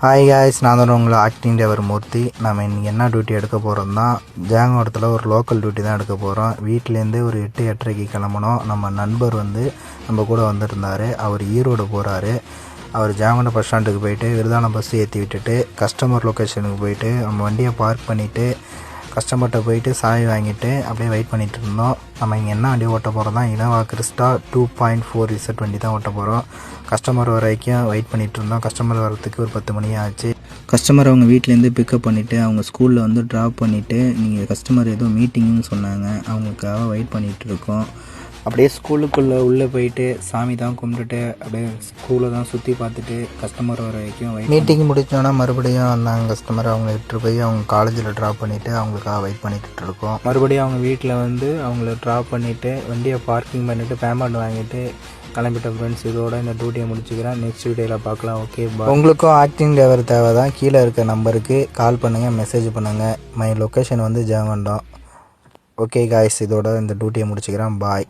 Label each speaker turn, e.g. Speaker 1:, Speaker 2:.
Speaker 1: Hi guys, நான் தான் உங்களை ஆக்டிங் டிரைவர் மூர்த்தி. நம்ம இன்றைக்கி என்ன டியூட்டி எடுக்க போகிறோம்னா, ஜெயங்கொண்டத்தில் ஒரு லோக்கல் டியூட்டி தான் எடுக்க போகிறோம். வீட்டிலேருந்து ஒரு 8-8:30 கிளம்பணும். நம்ம நண்பர் நம்ம கூட வந்துருந்தார். அவர் ஈரோடு போகிறாரு. அவர் ஜெயங்கொண்டம் பஸ் ஸ்டாண்டுக்கு போயிட்டு விருதானம் பஸ் ஏற்றி விட்டுட்டு கஸ்டமர் லொக்கேஷனுக்கு போயிட்டு நம்ம வண்டியை பார்க் பண்ணிவிட்டு கஸ்டமர்கிட்ட போயிட்டு சாவி வாங்கிட்டு அப்படியே வெயிட் பண்ணிகிட்டு இருந்தோம். நம்ம இங்கே என்ன வண்டி ஓட்ட போகிறோம் தான், இனோவா கிறிஸ்டா 2.4 Z வண்டி தான் ஓட்ட போகிறோம். கஸ்டமர் வரைக்கும் வெயிட் பண்ணிகிட்டு இருந்தோம். கஸ்டமர் வரத்துக்கு ஒரு 10 மணி ஆச்சு. கஸ்டமர் அவங்க வீட்டிலேருந்து பிக்கப் பண்ணிவிட்டு அவங்க ஸ்கூலில் ட்ராப் பண்ணிவிட்டு நீங்கள் கஸ்டமர் ஏதோ மீட்டிங்னு சொன்னாங்க, அவங்களுக்காக வெயிட் பண்ணிகிட்டு இருக்கோம். அப்படியே ஸ்கூலுக்குள்ளே உள்ளே போயிட்டு சாமி தான் கும்பிட்டுட்டு அப்படியே ஸ்கூலை தான் சுற்றி பார்த்துட்டு கஸ்டமர் வர வரைக்கும் மீட்டிங் முடித்தோன்னா மறுபடியும் வந்தாங்க கஸ்டமர். அவங்க இட்டு போய் அவங்க காலேஜில் ட்ராப் பண்ணிவிட்டு அவங்களுக்காக வெயிட் பண்ணிட்டு இருக்கோம். மறுபடியும் அவங்க வீட்டில் அவங்கள ட்ராப் பண்ணிவிட்டு வண்டியை பார்க்கிங் பண்ணிவிட்டு பேமெண்ட் வாங்கிட்டு கிளம்பிட்ட ஃப்ரெண்ட்ஸ். இதோட இந்த டியூட்டியை முடிச்சுக்கிறேன். நெக்ஸ்ட் வீடியோவில் பார்க்கலாம். ஓகே, உங்களுக்கும் ஆக்டிங் டிரைவர் தேவை தான். கீழே இருக்க நம்பருக்கு கால் பண்ணுங்கள், மெசேஜ் பண்ணுங்கள். My location Jayankondam. Okay guys, இதோட இந்த டியூட்டியை முடிச்சுக்கிறேன். பாய்.